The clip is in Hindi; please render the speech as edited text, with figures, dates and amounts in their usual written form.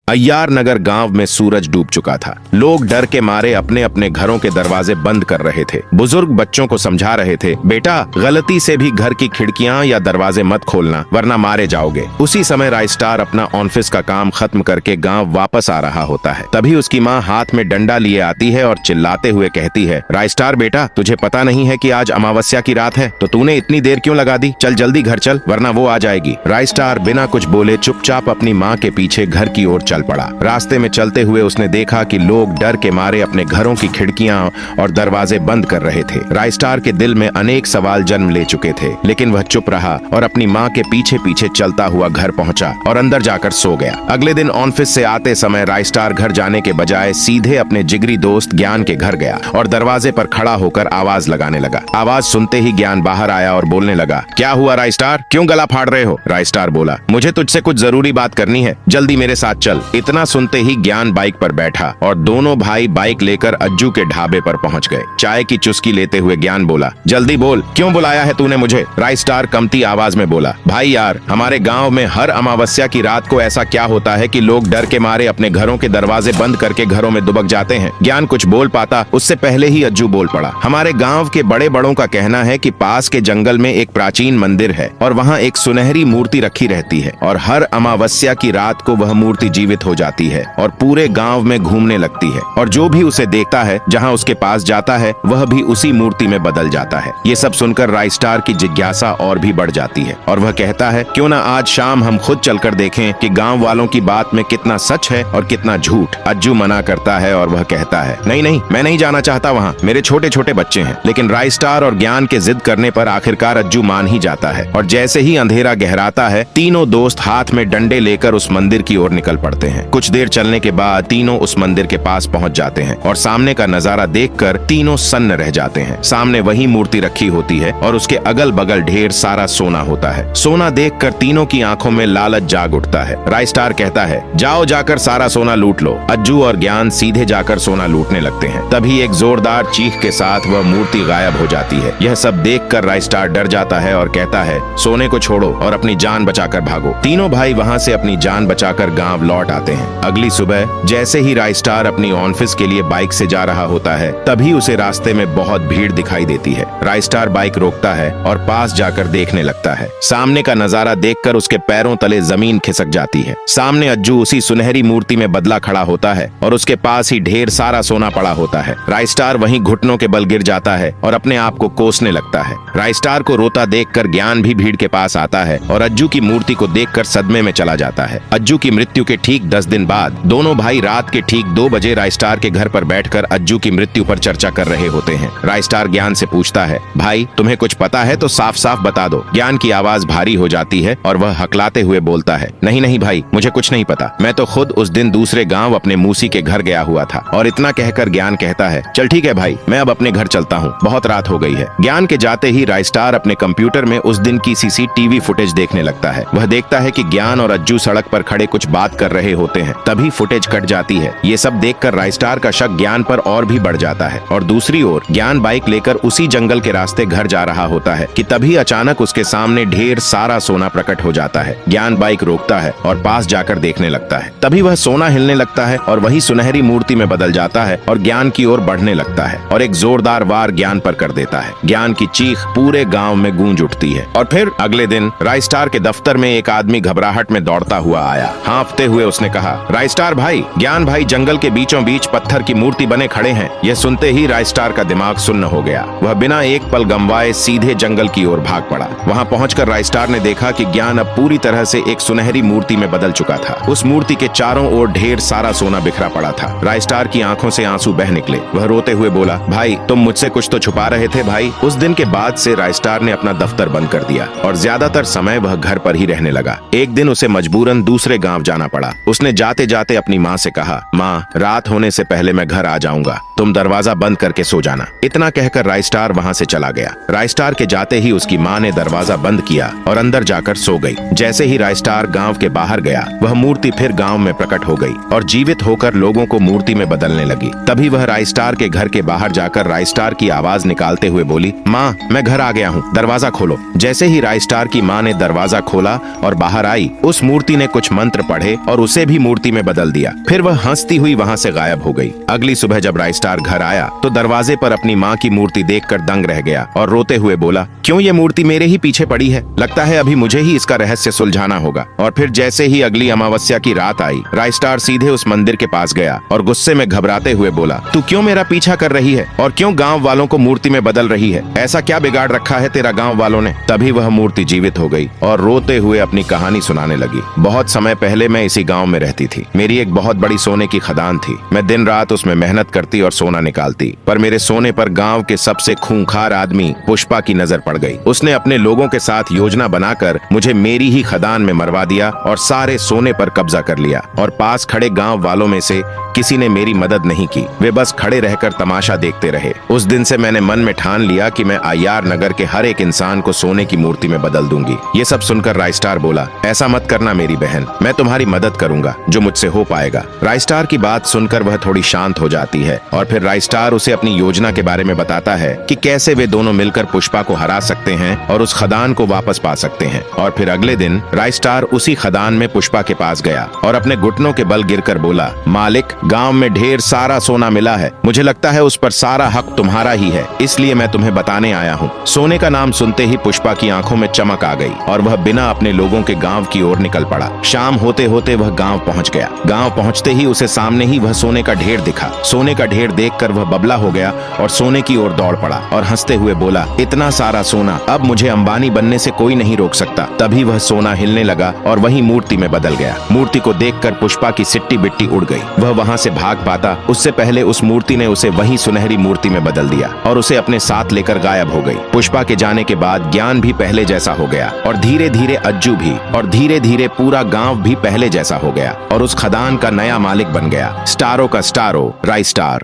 अय्यार नगर गांव में सूरज डूब चुका था। लोग डर के मारे अपने अपने घरों के दरवाजे बंद कर रहे थे। बुजुर्ग बच्चों को समझा रहे थे, बेटा गलती से भी घर की खिड़कियां या दरवाजे मत खोलना वरना मारे जाओगे। उसी समय राइस्टार अपना ऑफिस का काम खत्म करके गांव वापस आ रहा होता है। तभी उसकी माँ हाथ में डंडा लिए आती है और चिल्लाते हुए कहती है, राइस्टार बेटा, तुझे पता नहीं है कि आज अमावस्या की रात है? तो तूने इतनी देर क्यों लगा दी? चल जल्दी घर चल वरना वो आ जाएगी। राइस्टार बिना कुछ बोले चुपचाप अपनी माँ के पीछे घर की ओर चल पड़ा। रास्ते में चलते हुए उसने देखा कि लोग डर के मारे अपने घरों की खिड़कियां और दरवाजे बंद कर रहे थे। राइस्टार के दिल में अनेक सवाल जन्म ले चुके थे, लेकिन वह चुप रहा और अपनी माँ के पीछे पीछे चलता हुआ घर पहुंचा और अंदर जाकर सो गया। अगले दिन ऑफिस से आते समय राइस्टार घर जाने के बजाय सीधे अपने जिगरी दोस्त ज्ञान के घर गया और दरवाजे पर खड़ा होकर आवाज लगाने लगा। आवाज सुनते ही ज्ञान बाहर आया और बोलने लगा, क्या हुआ राइस्टार, क्यों गला फाड़ रहे हो? राइस्टार बोला, मुझे तुझसे कुछ जरूरी बात करनी है, जल्दी मेरे साथ चल। इतना सुनते ही ज्ञान बाइक पर बैठा और दोनों भाई बाइक लेकर अज्जू के ढाबे पर पहुंच गए। चाय की चुस्की लेते हुए ज्ञान बोला, जल्दी बोल, क्यों बुलाया है तूने मुझे? राइस्टार कमती आवाज में बोला, भाई यार, हमारे गांव में हर अमावस्या की रात को ऐसा क्या होता है कि लोग डर के मारे अपने घरों के दरवाजे बंद करके घरों में दुबक जाते हैं। ज्ञान कुछ बोल पाता उससे पहले ही अज्जू बोल पड़ा, हमारे गाँव के बड़े बड़ों का कहना है कि पास के जंगल में एक प्राचीन मंदिर है और वहाँ एक सुनहरी मूर्ति रखी रहती है और हर अमावस्या की रात को वह मूर्ति जीवित हो जाती है और पूरे गांव में घूमने लगती है और जो भी उसे देखता है, जहां उसके पास जाता है, वह भी उसी मूर्ति में बदल जाता है। ये सब सुनकर राइस्टार की जिज्ञासा और भी बढ़ जाती है और वह कहता है, क्यों ना आज शाम हम खुद चलकर देखें कि गांव वालों की बात में कितना सच है और कितना झूठ। अज्जू मना करता है और वह कहता है, नहीं नहीं, मैं नहीं जाना चाहता वहाँ, मेरे छोटे छोटे बच्चे हैं। लेकिन राइस्टार और ज्ञान के जिद करने पर आखिरकार अज्जू मान ही जाता है और जैसे ही अंधेरा गहराता है, तीनों दोस्त हाथ में डंडे लेकर उस मंदिर की ओर निकल पड़ते हैं। कुछ देर चलने के बाद तीनों उस मंदिर के पास पहुंच जाते हैं और सामने का नजारा देखकर तीनों सन्न रह जाते हैं। सामने वही मूर्ति रखी होती है और उसके अगल बगल ढेर सारा सोना होता है। सोना देखकर तीनों की आंखों में लालच जाग उठता है। राइस्टार कहता है, जाओ जाकर सारा सोना लूट लो। अज्जू और ज्ञान सीधे जाकर सोना लूटने लगते हैं। तभी एक जोरदार चीख के साथ वह मूर्ति गायब हो जाती है। यह सब देखकर राइस्टार डर जाता है और कहता है, सोने को छोड़ो और अपनी जान बचाकर भागो। तीनों भाई वहाँ से अपनी जान बचाकर गाँव लौट आते हैं। अगली सुबह जैसे ही राइस्टार अपनी ऑफिस के लिए बाइक से जा रहा होता है, तभी उसे रास्ते में बहुत भीड़ दिखाई देती है। राइस्टार बाइक रोकता है और पास जाकर देखने लगता है। सामने का नजारा देखकर उसके पैरों तले जमीन खिसक जाती है। सामने अज्जू उसी सुनहरी मूर्ति में बदला खड़ा होता है और उसके पास ही ढेर सारा सोना पड़ा होता है। राइस्टार वहीं घुटनों के बल गिर जाता है और अपने आप को कोसने लगता है। राइस्टार को रोता देखकर ज्ञान भी भीड़ के पास आता है और अज्जू की मूर्ति को देखकर सदमे में चला जाता है। अज्जू की मृत्यु के ठीक 10 दिन बाद दोनों भाई रात के ठीक 2 बजे राइस्टार के घर पर बैठकर अज्जू की मृत्यु पर चर्चा कर रहे होते हैं। राइस्टार ज्ञान से पूछता है, भाई तुम्हें कुछ पता है तो साफ साफ बता दो। ज्ञान की आवाज भारी हो जाती है और वह हकलाते हुए बोलता है, नहीं नहीं भाई, मुझे कुछ नहीं पता, मैं तो खुद उस दिन दूसरे गांव अपने मूसी के घर गया हुआ था। और इतना कहकर ज्ञान कहता है, चल ठीक है भाई, मैं अब अपने घर चलता हूँ, बहुत रात हो गई है। ज्ञान के जाते ही राइस्टार अपने कंप्यूटर में उस दिन की सीसीटीवी फुटेज देखने लगता है। वह देखता है कि ज्ञान और अज्जू सड़क पर खड़े कुछ बात कर रहे होते हैं। तभी फुटेज कट जाती है। ये सब देखकर राइस्टार का शक ज्ञान पर और भी बढ़ जाता है और दूसरी ओर ज्ञान बाइक लेकर उसी जंगल के रास्ते घर जा रहा होता है कि तभी अचानक उसके सामने ढेर सारा सोना प्रकट हो जाता है। ज्ञान बाइक रोकता है और पास जाकर देखने लगता है। तभी वह सोना हिलने लगता है और वही सुनहरी मूर्ति में बदल जाता है और ज्ञान की ओर बढ़ने लगता है और एक जोरदार वार ज्ञान पर कर देता है। ज्ञान की चीख पूरे गाँव में गूंज उठती है। और फिर अगले दिन राइस्टार के दफ्तर में एक आदमी घबराहट में दौड़ता हुआ आया। हाँफते हुए उसने कहा, राइस्टार भाई, ज्ञान भाई जंगल के बीचों बीच पत्थर की मूर्ति बने खड़े हैं। यह सुनते ही राइस्टार का दिमाग सुन्न हो गया। वह बिना एक पल गंवाए सीधे जंगल की ओर भाग पड़ा। वहां पहुंचकर राइस्टार ने देखा कि ज्ञान अब पूरी तरह से एक सुनहरी मूर्ति में बदल चुका था। उस मूर्ति के चारों ओर ढेर सारा सोना बिखरा पड़ा था। राइस्टार की आंखों से आंसू बह निकले। वह रोते हुए बोला, भाई तुम मुझसे कुछ तो छुपा रहे थे भाई। उस दिन के बाद से राइस्टार ने अपना दफ्तर बंद कर दिया और ज्यादातर समय वह घर पर ही रहने लगा। एक दिन उसे मजबूरन दूसरे गाँव जाना पड़ा। उसने जाते जाते अपनी माँ से कहा, माँ रात होने से पहले मैं घर आ जाऊंगा, तुम दरवाजा बंद करके सो जाना। इतना कहकर राइस्टार वहां से चला गया। राइस्टार के जाते ही उसकी माँ ने दरवाजा बंद किया और अंदर जाकर सो गई। जैसे ही राइस्टार गांव के बाहर गया, वह मूर्ति फिर गांव में प्रकट हो गई और जीवित होकर लोगों को मूर्ति में बदलने लगी। तभी वह राइस्टार के घर के बाहर जाकर राइस्टार की आवाज निकालते हुए बोली, माँ मैं घर आ गया हूँ, दरवाजा खोलो। जैसे ही राइस्टार की माँ ने दरवाजा खोला और बाहर आई, उस मूर्ति ने कुछ मंत्र पढ़े और उसे उसे भी मूर्ति में बदल दिया। फिर वह हंसती हुई वहाँ से गायब हो गई। अगली सुबह जब राइस्टार घर आया तो दरवाजे पर अपनी माँ की मूर्ति देखकर दंग रह गया और रोते हुए बोला, क्यों ये मूर्ति मेरे ही पीछे पड़ी है? लगता है अभी मुझे ही इसका रहस्य सुलझाना होगा। और फिर जैसे ही अगली अमावस्या की रात आई, राइस्टार सीधे उस मंदिर के पास गया और गुस्से में घबराते हुए बोला, तू क्यों मेरा पीछा कर रही है और क्यों गांव वालों को मूर्ति में बदल रही है? ऐसा क्या बिगाड़ रखा है तेरा गांव वालों ने? तभी वह मूर्ति जीवित हो गई और रोते हुए अपनी कहानी सुनाने लगी। बहुत समय पहले मैं इसी गांव में रहती थी। मेरी एक बहुत बड़ी सोने की खदान थी। मैं दिन रात उसमें मेहनत करती और सोना निकालती, पर मेरे सोने पर गांव के सबसे खूंखार आदमी पुष्पा की नजर पड़ गई। उसने अपने लोगों के साथ योजना बनाकर मुझे मेरी ही खदान में मरवा दिया और सारे सोने पर कब्जा कर लिया। और पास खड़े गांव वालों में से किसी ने मेरी मदद नहीं की, वे बस खड़े रहकर तमाशा देखते रहे। उस दिन से मैंने मन में ठान लिया कि मैं अय्यार नगर के हर एक इंसान को सोने की मूर्ति में बदल दूंगी। ये सब सुनकर राइस्टार बोला, ऐसा मत करना मेरी बहन, मैं तुम्हारी मदद करूंगा जो मुझसे हो पाएगा। राइस्टार की बात सुनकर वह थोड़ी शांत हो जाती है और फिर राइस्टार उसे अपनी योजना के बारे में बताता है कि कैसे वे दोनों मिलकर पुष्पा को हरा सकते हैं और उस खदान को वापस पा सकते हैं। और फिर अगले दिन राइस्टार उसी खदान में पुष्पा के पास गया और अपने घुटनों के बल गिरकर बोला, मालिक, गांव में ढेर सारा सोना मिला है। मुझे लगता है उस पर सारा हक तुम्हारा ही है, इसलिए मैं तुम्हें बताने आया हूँ। सोने का नाम सुनते ही पुष्पा की आंखों में चमक आ गई और वह बिना अपने लोगों के गांव की ओर निकल पड़ा। शाम होते होते वह गांव पहुंच गया। गांव पहुंचते ही उसे सामने ही वह सोने का ढेर दिखा। सोने का ढेर देखकर वह बबला हो गया और सोने की ओर दौड़ पड़ा और हंसते हुए बोला, इतना सारा सोना, अब मुझे अंबानी बनने से कोई नहीं रोक सकता। तभी वह सोना हिलने लगा और वही मूर्ति में बदल गया। मूर्ति को देखकर पुष्पा की सिट्टी बिट्टी उड़ गई। वह वहां से भाग पाता उससे पहले उस मूर्ति ने उसे वही सुनहरी मूर्ति में बदल दिया और उसे अपने साथ लेकर गायब हो गई। पुष्पा के जाने के बाद ज्ञान भी पहले जैसा हो गया और धीरे धीरे अज्जू भी, और धीरे धीरे पूरा गांव भी पहले जैसा हो गया और उस खदान का नया मालिक बन गया। स्टारों का स्टारो राइस्टार।